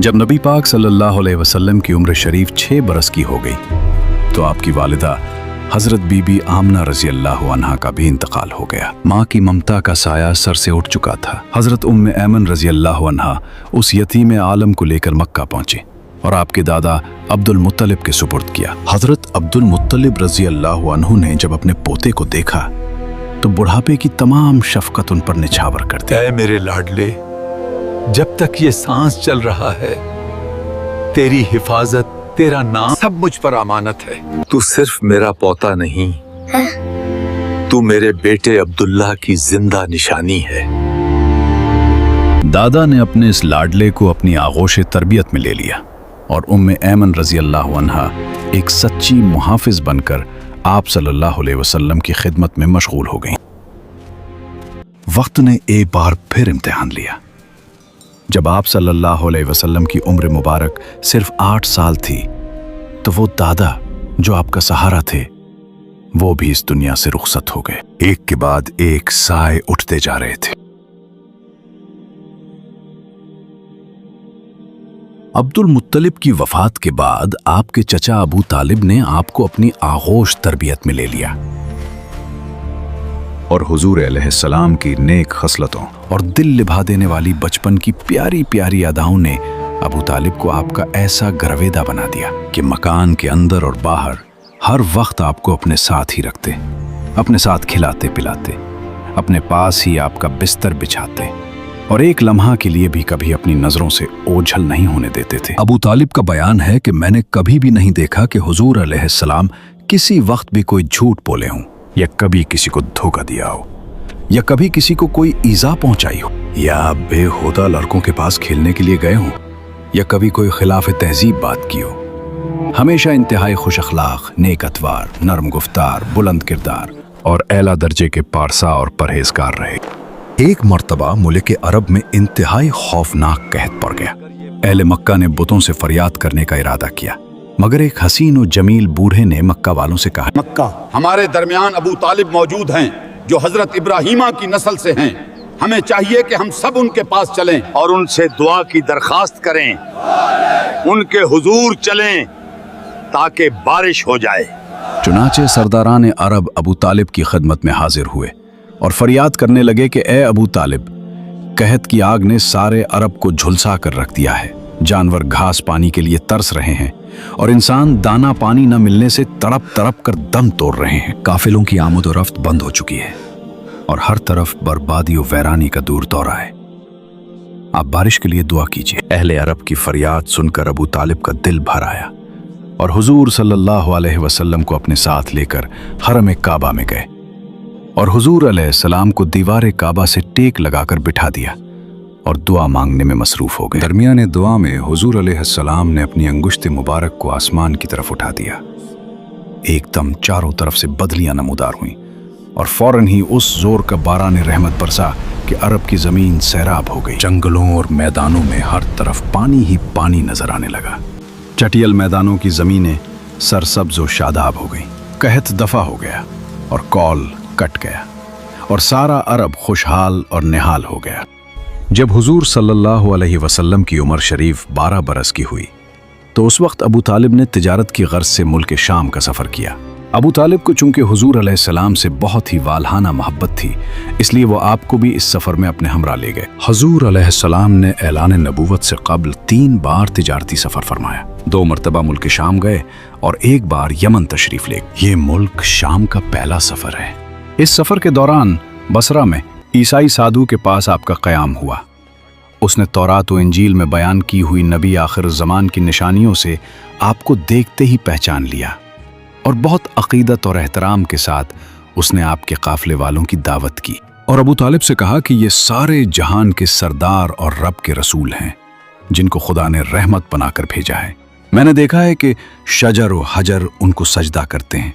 जब नबी पाक सल्लल्लाहु अलैहि वसल्लम की उम्र शरीफ 6 बरस की हो गई तो आपकी वालिदा हज़रत बीबी आमना रज़ी अल्लाह अन्हा का भी इंतकाल हो गया। माँ की ममता का साया सर से उठ चुका था। हज़रत उम्मे ऐमन रज़ी अल्लाह अन्हा उस यतीम आलम को लेकर मक्का पहुंचे और आपके दादा अब्दुल मुत्तलिब के सुपुर्द किया। हज़रत अब्दुल मुत्तलिब रज़ी अल्लाह अन्हु ने जब अपने पोते को देखा तो बुढ़ापे की तमाम शफ़क़त उन पर निछावर कर दी। ऐ मेरे लाडले, जब तक ये सांस चल रहा है तेरी हिफाजत, तेरा नाम सब मुझ पर अमानत है। तू सिर्फ मेरा पोता नहीं, तू मेरे बेटे अब्दुल्ला की जिंदा निशानी है। दादा ने अपने इस लाडले को अपनी आगोश तरबियत में ले लिया और उम्मे ऐमन रज़ी अल्लाह अन्हा एक सच्ची मुहाफिज बनकर आप सल्लल्लाहु अलैहि वसल्लम की खिदमत में मशगूल हो गईं। वक्त ने एक बार फिर इम्तिहान लिया। जब आप सल्लल्लाहु अलैहि वसल्लम की उम्र मुबारक सिर्फ 8 साल थी तो वो दादा जो आपका सहारा थे वो भी इस दुनिया से रुखसत हो गए। एक के बाद एक साए उठते जा रहे थे। अब्दुल मुत्तलिब की वफात के बाद आपके चचा अबू तालिब ने आपको अपनी आगोश तरबियत में ले लिया और हुजूर अलैहिस्सलाम की नेक खसलतों और दिल लिभा देने वाली बचपन की प्यारी प्यारी अदाओं ने अबू तालिब को आपका ऐसा गरवेदा बना दिया कि मकान के अंदर और बाहर हर वक्त आपको अपने साथ ही रखते, अपने साथ खिलाते पिलाते, अपने पास ही आपका बिस्तर बिछाते और एक लम्हा के लिए भी कभी अपनी नजरों से ओझल नहीं होने देते थे। अबू तालिब का बयान है कि मैंने कभी भी नहीं देखा कि हुजूर अलैहिस्सलाम किसी वक्त भी कोई झूठ बोले हों या कभी किसी को धोखा दिया हो या कभी किसी को कोई ईजा पहुंचाई हो या बेहुदा लड़कों के पास खेलने के लिए गए हों या कभी कोई खिलाफ तहजीब बात की हो। हमेशा इंतहाई खुश अखलाक, नेक अतवार, नरम गुफ्तार, बुलंद किरदार और एला दर्जे के पारसा और परहेजगार रहे। एक मर्तबा मुल्क अरब में इंतहाई खौफनाक कहत पड़ गया। अहले मक्का ने बुतों से फरियाद करने का इरादा किया, मगर एक हसीन और जमील बूढ़े ने मक्का वालों से कहा, मक्का हमारे दरमियान अबू तालिब मौजूद हैं जो हजरत इब्राहीमा की नस्ल से हैं। हमें चाहिए कि हम सब उनके पास चलें और उनसे दुआ की दरखास्त करें, उनके हुजूर चलें ताकि बारिश हो जाए। चुनाचे सरदारान अरब अबू तालिब की खिदमत में हाजिर हुए और फरियाद करने लगे कि ए अबू तालिब, कहत की आग ने सारे अरब को झुलसा कर रख दिया है। जानवर घास पानी के लिए तरस रहे हैं और इंसान दाना पानी न मिलने से तड़प तड़प कर दम तोड़ रहे हैं। काफिलों की आमद और रफ्त बंद हो चुकी है और हर तरफ बर्बादी और वैरानी का दूर दौरा है। आप बारिश के लिए दुआ कीजिए। अहले अरब की फरियाद सुनकर अबू तालिब का दिल भर आया और हुजूर सल्लल्लाहु अलैहि वसल्लम को अपने साथ लेकर हरम काबा में गए और हुजूर अलैहिस्सलाम को दीवार काबा से टेक लगाकर बिठा दिया और दुआ मांगने में मसरूफ हो गए। दरमियाने दुआ में हुजूर अलैहिस्सलाम ने अपनी अंगुश्त मुबारक को आसमान की तरफ उठा दिया। एकदम चारों तरफ से बदलियां नमूदार हुईं और फौरन ही उस जोर का बारान रहमत बरसा कि अरब की जमीन सैराब हो गई। जंगलों और मैदानों में हर तरफ पानी ही पानी नजर आने लगा। चटियल मैदानों की जमीनें सरसब्ज और शादाब हो गई। कहत दफा हो गया और कौल कट गया और सारा अरब खुशहाल और निहाल हो गया। जब हुजूर सल्लल्लाहु अलैहि वसल्लम की उम्र शरीफ 12 बरस की हुई तो उस वक्त अबू तालिब ने तिजारत की गर्ज से मुल्क शाम का सफ़र किया। अबू तालिब को चूंकि हुजूर अलैहिस्सलाम से बहुत ही वालहाना मोहब्बत थी, इसलिए वो आपको भी इस सफ़र में अपने हमरा ले गए। हुजूर अलैहिस्सलाम ने ऐलान नबूवत से कबल 3 बार तिजारती सफ़र फरमाया। 2 मरतबा मुल्क शाम गए और 1 बार यमन तशरीफ ले। ये मुल्क शाम का पहला सफ़र है। इस सफ़र के दौरान बसरा में ईसाई साधु के पास आपका क़याम हुआ। उसने तौरात व इंजील में बयान की हुई नबी आखिर ज़मान की निशानियों से आपको देखते ही पहचान लिया और बहुत अक़ीदत और एहतराम के साथ उसने आपके काफ़िले वालों की दावत की और अबू तालिब से कहा कि ये सारे जहान के सरदार और रब के रसूल हैं जिनको खुदा ने रहमत बनाकर भेजा है। मैंने देखा है कि शजर व हजर उनको सजदा करते हैं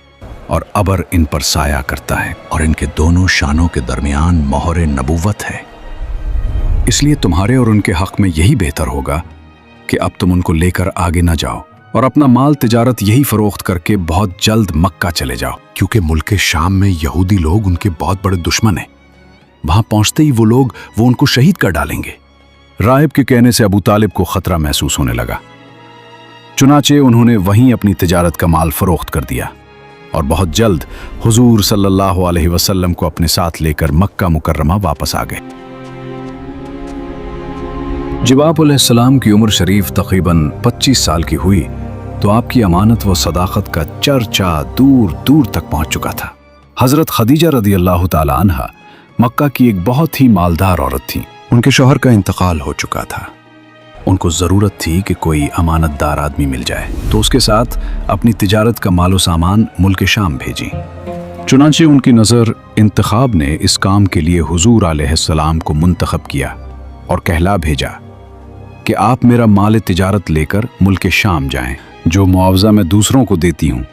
और अबर इन पर साया करता है और इनके दोनों शानों के दरमियान मोहर नबूवत है। इसलिए तुम्हारे और उनके हक में यही बेहतर होगा कि अब तुम उनको लेकर आगे न जाओ और अपना माल तिजारत यही फरोख्त करके बहुत जल्द मक्का चले जाओ, क्योंकि मुल्क शाम में यहूदी लोग उनके बहुत बड़े दुश्मन हैं। वहां पहुंचते ही वो उनको शहीद कर डालेंगे। राहिब के कहने से अबू तालिब को खतरा महसूस होने लगा। चुनाचे उन्होंने वहीं अपनी तिजारत का माल फरोख्त कर दिया और बहुत जल्द हुजूर सल्लल्लाहु अलैहि वसल्लम को अपने साथ लेकर मक्का मुकर्रमा वापस आ गए। जब आप अलैहिस्सलाम की उम्र शरीफ तकरीबन 25 साल की हुई तो आपकी अमानत व सदाकत का चर्चा दूर दूर तक पहुंच चुका था। हजरत खदीजा रदियल्लाहु ताला अन्हा मक्का की एक बहुत ही मालदार औरत थी। उनके शौहर का इंतकाल हो चुका था। उनको ज़रूरत थी कि कोई अमानतदार आदमी मिल जाए, तो उसके साथ अपनी तिजारत का मालो सामान मुल्क शाम भेजी। चुनांचे उनकी नज़र इंतखाब ने इस काम के लिए हुजूर अलैहिस्सलाम को मुंतखब किया और कहला भेजा कि आप मेरा माल तिजारत लेकर मुल्क शाम जाएं। जो मुआवजा मैं दूसरों को देती हूँ,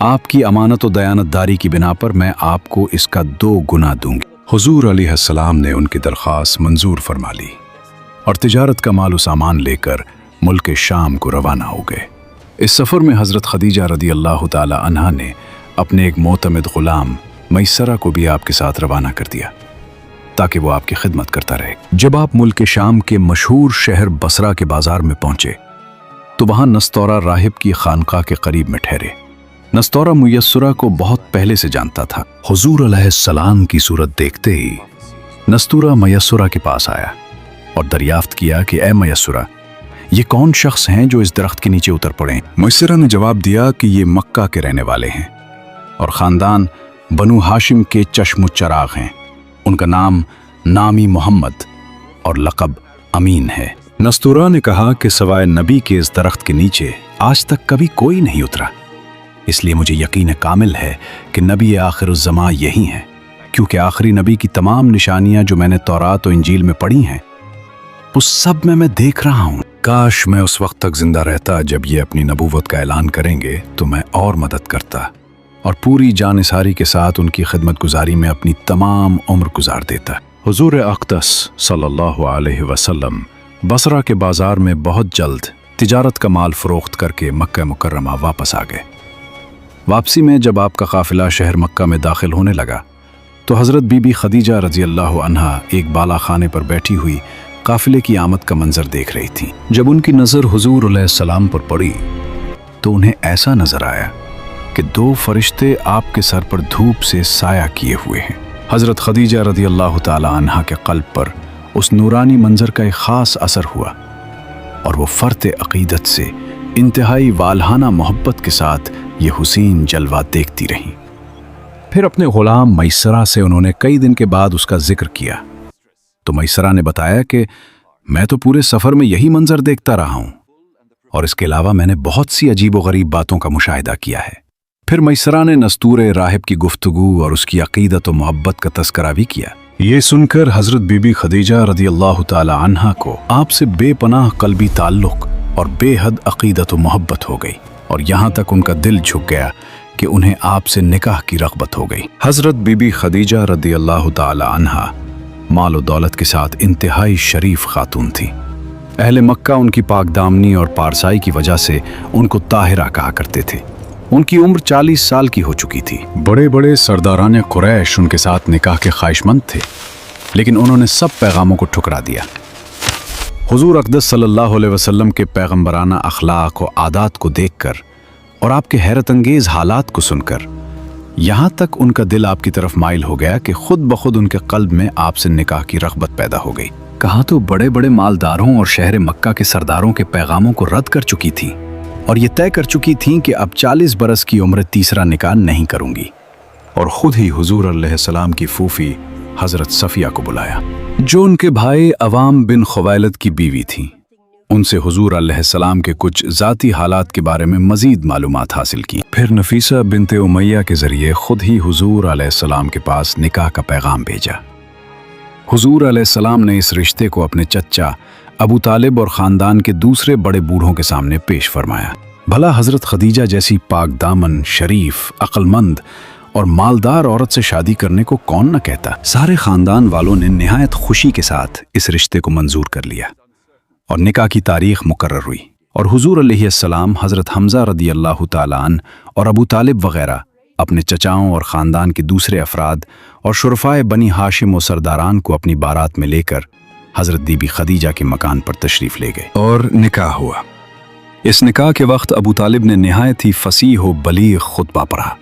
आपकी अमानत और दयानतदारी की बिना पर मैं आपको इसका 2 गुना दूंगी। हुजूर अलैहिस्सलाम ने उनकी दरख्वास्त मंजूर फरमा ली और तिजारत का माल सामान लेकर मुल्क शाम को रवाना हो गए। इस सफ़र में हज़रत खदीजा रदियल्लाहु ताला अन्हा ने अपने एक मोतमिद ग़ुलाम मैसरा को भी आपके साथ रवाना कर दिया ताकि वो आपकी खिदमत करता रहे। जब आप मुल्क शाम के मशहूर शहर बसरा के बाजार में पहुंचे तो वहां नस्तौरा राहिब की खानका के करीब में ठहरे। नस्तौरा मुयस्सरा को बहुत पहले से जानता था। हुजूर अलैहिस्सलाम की सूरत देखते ही नस्तूरा मुयस्सरा के पास आया और दरियाफ्त किया कि ए मुयस्सरा, ये कौन शख्स हैं जो इस दरख्त के नीचे उतर पड़े? मुयस्सरा ने जवाब दिया कि ये मक्का के रहने वाले हैं और ख़ानदान बनु हाशिम के चश्म चराग हैं। उनका नाम नामी मोहम्मद और लक़ब अमीन है। नस्तूरा ने कहा कि सवाए नबी के इस दरख्त के नीचे आज तक कभी कोई नहीं उतरा, इसलिए मुझे यकीन कामिल है कि नबी आखिरुज़्ज़मा यही हैं, क्योंकि आखिरी नबी की तमाम निशानियां जो मैंने तौरात और इंजील में पढ़ी हैं उस सब में मैं देख रहा हूँ। काश मैं उस वक्त तक जिंदा रहता जब ये अपनी नबूवत का ऐलान करेंगे, तो मैं और मदद करता और पूरी जानिसारी के साथ उनकी खिदमत गुजारी में अपनी तमाम उम्र गुजार देता। हुजूर अक़दस सल्लल्लाहु अलैहि वसल्लम बसरा के बाजार में बहुत जल्द तिजारत का माल फरोख्त करके मक्का मुकर्रमा वापस आ गए। वापसी में जब आपका काफिला शहर मक्का में दाखिल होने लगा तो हज़रत बीबी खदीजा रज़ियल्लाहु अन्हा एक बाला खाने पर बैठी हुई काफिले की आमद का मंजर देख रही थी। जब उनकी नज़र हुजूर अलैहिस्सलाम पर पड़ी तो उन्हें ऐसा नजर आया कि 2 फरिश्ते आपके सर पर धूप से साया किए हुए हैं। हज़रत खदीजा रज़ियल्लाहु ताला अन्हा के क़ल्ब पर उस नूरानी मंजर का एक ख़ास असर हुआ और वो फ़र्त अक़ीदत से इंतहाई वालहाना मोहब्बत के साथ ये हुसीन जलवा देखती रहीं। फिर अपने ग़ुलाम मैसरा से उन्होंने कई दिन के बाद उसका जिक्र किया तो मैसरा ने बताया कि मैं तो पूरे सफ़र में यही मंजर देखता रहा हूँ और इसके अलावा मैंने बहुत सी अजीब व गरीब बातों का मुशाहिदा किया है। फिर मैसरा ने नस्तूरे राहिब की गुफ्तगू और उसकी अक़ीदत व मोहब्बत का तज़किरा भी किया। ये सुनकर हज़रत बीबी खदीजा रज़ियल्लाहु ताला अन्हा को आपसे बेपनाह क़ल्बी ताल्लुक़ और बेहद अक़ीदत व मोहब्बत हो गई और यहाँ तक उनका दिल झुक गया कि उन्हें आपसे निकाह की रग़बत हो गई। हज़रत बीबी खदीजा रज़ियल्लाहु ताला अन्हा माल व दौलत के साथ इंतहाई शरीफ खातून थी। अहले मक्का उनकी पाकदामनी और पारसाई की वजह से उनको ताहिरा कहा करते थे। उनकी उम्र 40 साल की हो चुकी थी। बड़े बड़े सरदारान कुरैश उनके साथ निकाह के ख्वाहिशमंद थे, लेकिन उन्होंने सब पैगामों को ठुकरा दिया। हुजूर अक़दस सल्लल्लाहु अलैहि वसल्लम के पैगम्बराना अखलाक और आदात को देखकर और आपके हैरत अंगेज़ हालात को सुनकर यहाँ तक उनका दिल आपकी तरफ माइल हो गया कि खुद ब खुद उनके क़ल्ब में आपसे निकाह की रग़बत पैदा हो गई। कहा तो बड़े बड़े मालदारों और शहर मक्का के सरदारों के पैगामों को रद्द कर चुकी थी और ये तय कर चुकी थीं कि अब 40 बरस की उम्र तीसरा निकाह नहीं करूंगी और ख़ुद ही हुजूर अलैहिस्सलाम की फूफी हज़रत सफ़िया को बुलाया, जो उनके भाई अवाम बिन ख़ुवैलद की बीवी थीं। उनसे हुजूर अलैहिस्सलाम के कुछ ज़ाती हालात के बारे में मज़ीद मालूमात हासिल की। फिर नफीसा बिनते उमैया के ज़रिए ख़ुद ही हुजूर अलैहिस्सलाम के पास निकाह का पैगाम भेजा। हुजूर अलैहिस्सलाम ने इस रिश्ते को अपने चच्चा अबू तालिब और ख़ानदान के दूसरे बड़े बूढ़ों के सामने पेश फरमाया। भला हज़रत खदीजा जैसी पाक दामन, शरीफ, अक्लमंद और मालदार औरत से शादी करने को कौन न कहता। सारे ख़ानदान वालों ने निहायत खुशी के साथ इस रिश्ते को मंजूर कर लिया और निकाह की तारीख मुकर्रर हुई और हुजूर अलैहिस्सलाम हज़रत हमज़ा रदियल्लाहु ताला अन्हु और अबू तालिब वग़ैरह अपने चचाओं और ख़ानदान के दूसरे अफराद और शुरफ़ाए बनी हाशिम और सरदारान को अपनी बारात में लेकर हज़रत बीबी खदीजा के मकान पर तशरीफ़ ले गए और निकाह हुआ। इस निकाह के वक्त अबू तालिब ने निहायत ही फसीह व बलीग खुतबा पढ़ा,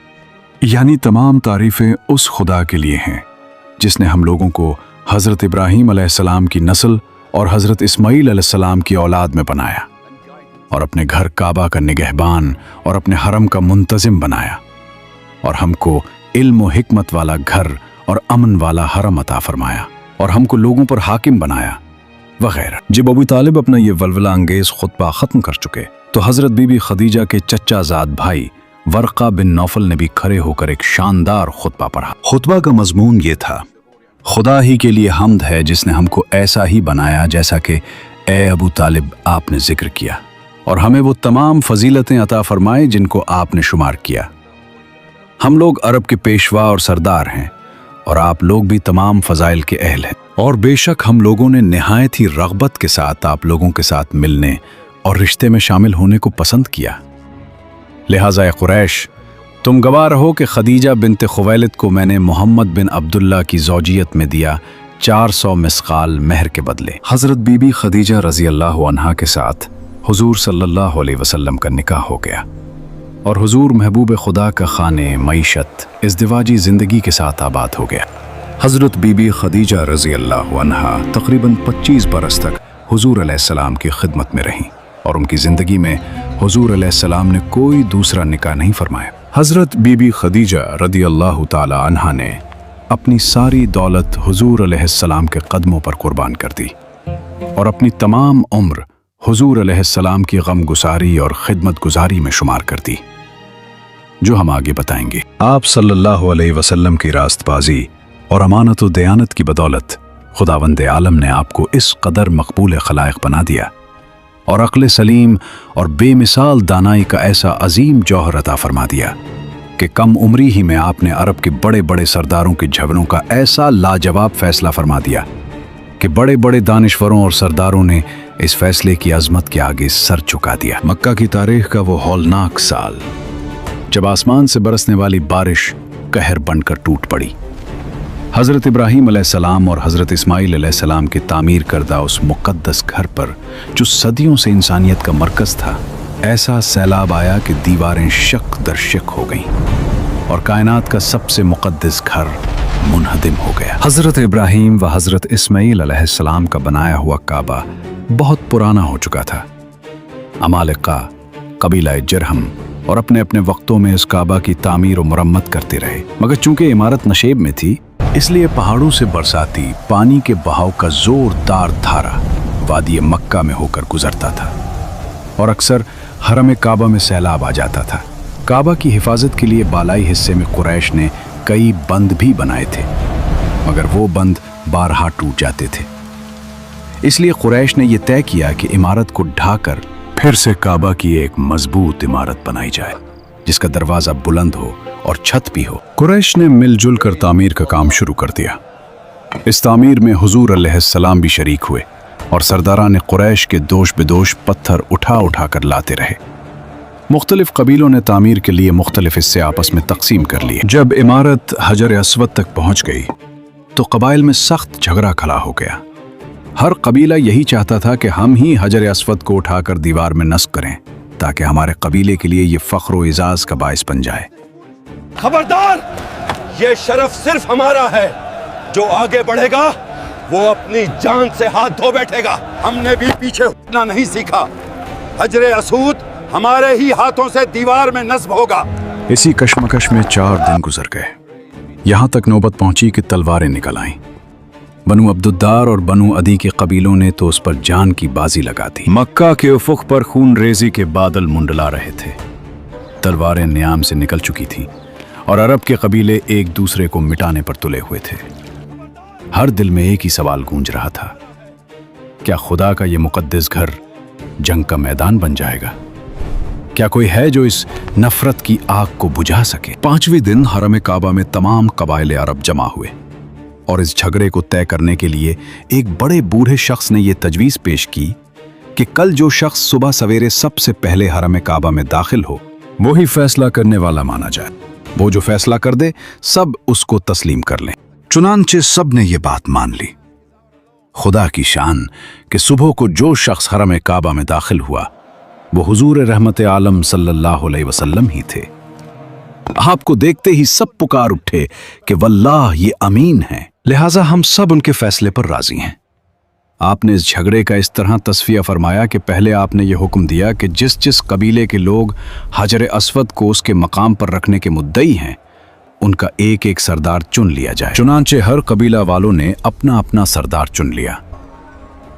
यानी तमाम तारीफ़ें उस खुदा के लिए हैं जिसने हम लोगों को हज़रत इब्राहीम अलैहिस्सलाम की नस्ल और हज़रत इस्माईल अलैहिस्सलाम की औलाद में बनाया और अपने घर काबा का निगहबान और अपने हरम का मुंतज़िम बनाया और हमको इल्म व हिकमत वाला घर और अमन वाला हरम अता फरमाया और हमको लोगों पर हाकिम बनाया वगैरह। जब अबू तालिब अपना ये वलवला अंगेज खुतबा ख़त्म कर चुके तो हज़रत बीबी खदीजा के चचाज़ाद भाई वर्क़ा बिन नौफल ने भी खड़े होकर एक शानदार खुतबा पढ़ा। खुतबा का मजमून ये था, खुदा ही के लिए हम्द है जिसने हमको ऐसा ही बनाया जैसा कि ए अबू तालिब आपने जिक्र किया, और हमें वो तमाम फजीलतें अता फरमाए जिनको आपने शुमार किया। हम लोग अरब के पेशवा और सरदार हैं और आप लोग भी तमाम फ़ज़ाइल के अहल हैं, और बेशक हम लोगों ने निहायत ही रग़बत के साथ आप लोगों के साथ मिलने और रिश्ते में शामिल होने को पसंद किया। लिहाजा कुरैश, तुम गवाह रहो कि खदीजा बिनते खुवैलिद को मैंने मोहम्मद बिन अब्दुल्ला की ज़ौजियत में दिया 400 मिस्काल महर के बदले। हज़रत बीबी खदीजा रज़ी अल्लाह अन्हा के साथ हुजूर सल्लल्लाहु अलैहि वसल्लम का निकाह हो गया और हुजूर महबूब खुदा का खाने मईशत इज़्दिवाजी ज़िंदगी के साथ आबाद हो गया। हज़रत बीबी खदीजा रज़ी अल्लाह अन्हा तकरीबन 25 बरस तक हुजूर अलैहिस्सलाम की खिदमत में रहीं और उनकी ज़िंदगी में हुजूर अलैहिस्सलाम ने कोई दूसरा निकाह नहीं फरमाया। हज़रत बीबी खदीजा रज़ी अल्लाह ताला अन्हा ने अपनी सारी दौलत हुजूर अलैहिस्सलाम के कदमों पर कुर्बान कर दी और अपनी तमाम उम्र हुजूर अलैहिस्सलाम की गमगुसारी और खिदमत गुजारी में शुमार कर दी, जो हम आगे बताएंगे। आप सल्लल्लाहु अलैहि वसल्लम की रास्तबाजी और अमानत व दयानत की बदौलत खुदावंद आलम ने आपको इस कदर मकबूल खलाइक बना दिया और अक्ल सलीम और बेमिसाल दानाई का ऐसा अजीम जौहर अता फरमा दिया कि कम उम्री ही में आपने अरब के बड़े बड़े सरदारों के झगड़ों का ऐसा लाजवाब फैसला फरमा दिया कि बड़े बड़े दानिश्वरों और सरदारों ने इस फैसले की अजमत के आगे सर झुका दिया। मक्का की तारीख का वो हौलनाक साल जब आसमान से बरसने वाली बारिश कहर बनकर टूट पड़ी। हज़रत इब्राहीम अलैहिस्सलाम और हज़रत इस्माईल अलैहिस्सलाम के तामीर करदा उस मुक़द्दस घर पर जो सदियों से इंसानियत का मरकज़ था, ऐसा सैलाब आया कि दीवारें शक दर शक हो गईं और कायनात का सबसे मुक़द्दस घर मुनहदिम हो गया। हज़रत इब्राहीम व हज़रत इस्माईल अलैहिस्सलाम का बनाया हुआ काबा बहुत पुराना हो चुका था। अमालिका, कबीला जरहम और अपने अपने वक्तों में इस काबा की तामीर और मुरम्मत करते रहे, मगर चूंकि इमारत नशेब में थी इसलिए पहाड़ों से बरसाती पानी के बहाव का जोरदार धारा वादी मक्का में होकर गुजरता था और अक्सर हरम काबा में सैलाब आ जाता था। काबा की हिफाजत के लिए बालाई हिस्से में कुरैश ने कई बंद भी बनाए थे, मगर वो बंद बारहा टूट जाते थे। इसलिए कुरैश ने यह तय किया कि इमारत को ढाकर फिर से काबा की एक मजबूत इमारत बनाई जाए जिसका दरवाजा बुलंद हो और छत भी हो। कुरैश ने मिलजुल कर तामीर का काम शुरू कर दिया। इस तामीर में हुजूर अलैहिस्सलाम भी शरीक हुए और सरदारान कुरैश के दोष बेदोश पत्थर उठा उठा कर लाते रहे। मुख्तलिफ कबीलों ने तामीर के लिए मुख्तलिफ हिस्से आपस में तकसीम कर लिए। जब इमारत हजर अस्वद तक पहुंच गई तो कबाइल में सख्त झगड़ा खड़ा हो गया। हर कबीला यही चाहता था कि हम ही हजर अस्वद को उठाकर दीवार में नस्ब करें ताकि हमारे कबीले के लिए ये फख्र व इजाज का बाइस बन जाए। खबरदार, ये शरफ सिर्फ हमारा है, जो आगे बढ़ेगा वो अपनी जान से हाथ धो बैठेगा। हमने भी पीछे हटना नहीं सीखा। हजर असूद हमारे ही हाथों से दीवार में नस्ब होगा। इसी कश्मकश में 4 दिन गुजर गए। यहाँ तक नौबत पहुंची कि तलवारें निकल आईं। बनु अब्दुद्दार और बनु अदी के कबीलों ने तो उस पर जान की बाजी लगा दी। मक्का के उफुक पर खून रेजी के बादल मुंडला रहे थे। तलवारें नियाम से निकल चुकी थीं और अरब के कबीले एक दूसरे को मिटाने पर तुले हुए थे। हर दिल में एक ही सवाल गूंज रहा था, क्या खुदा का ये मुकद्दस घर जंग का मैदान बन जाएगा? क्या कोई है जो इस नफरत की आग को बुझा सके? 5वें दिन हरम काबा में तमाम कबाइले अरब जमा हुए और इस झगड़े को तय करने के लिए एक बड़े बूढ़े शख्स ने यह तजवीज़ पेश की कि कल जो शख्स सुबह सवेरे सबसे पहले हरम काबा में दाखिल हो वो ही फैसला करने वाला माना जाए। वो जो फैसला कर दे सब उसको तस्लीम कर लें। चुनांचे सब ने ये बात मान ली खुदा की शान कि सुबह को जो शख्स हरम काबा में दाखिल हुआ वो हुजूर रहमत आलम सल्लल्लाहु अलैहि वसल्लम ही थे। आपको देखते ही सब पुकार उठे कि वल्लाह ये अमीन है, लिहाजा हम सब उनके फैसले पर राजी हैं। आपने इस झगड़े का इस तरह तस्फिया फरमाया कि पहले आपने ये हुक्म दिया कि जिस जिस कबीले के लोग हजर अस्वद को उसके मकाम पर रखने के मुद्दई हैं उनका एक एक सरदार चुन लिया जाए। चुनांचे हर कबीला वालों ने अपना अपना सरदार चुन लिया।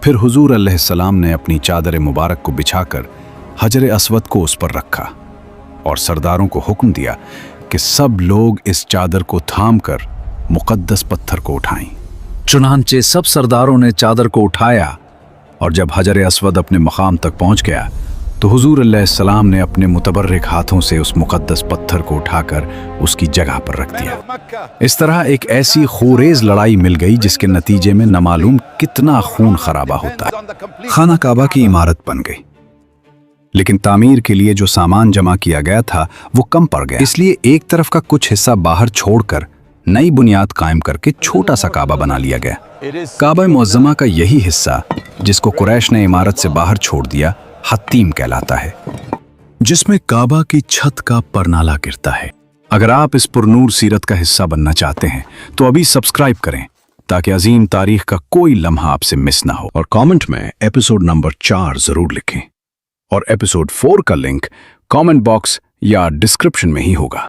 फिर हुजूर अलैहिस्सलाम ने अपनी चादर मुबारक को बिछाकर हजर अस्वद को उस पर रखा और सरदारों को हुक्म दिया कि सब लोग इस चादर को थामकर मुकद्दस पत्थर को उठाएं। चुनांचे सब सरदारों ने चादर को उठाया और जब हजर अस्वद अपने मकाम तक पहुंच गया तो हुजूर अलैहिस्सलाम ने अपने मुतबर्रिक हाथों से उस मुकद्दस पत्थर को उठाकर उसकी जगह पर रख दिया। इस तरह एक ऐसी खूरेज लड़ाई मिल गई जिसके नतीजे में न मालूम कितना खून खराबा होता है। खाना काबा की इमारत बन गई, लेकिन तामीर के लिए जो सामान जमा किया गया था वो कम पड़ गया। इसलिए एक तरफ का कुछ हिस्सा बाहर छोड़कर नई बुनियाद कायम करके छोटा सा काबा बना लिया गया। काबा मुअज्जमा का यही हिस्सा जिसको कुरैश ने इमारत से बाहर छोड़ दिया हत्तीम कहलाता है, जिसमें काबा की छत का परनाला गिरता है। अगर आप इस पुरनूर सीरत का हिस्सा बनना चाहते हैं तो अभी सब्सक्राइब करें ताकि अजीम तारीख का कोई लम्हा आपसे मिस ना हो, और कमेंट में एपिसोड नंबर 4 जरूर लिखें और एपिसोड 4 का लिंक कमेंट बॉक्स या डिस्क्रिप्शन में ही होगा।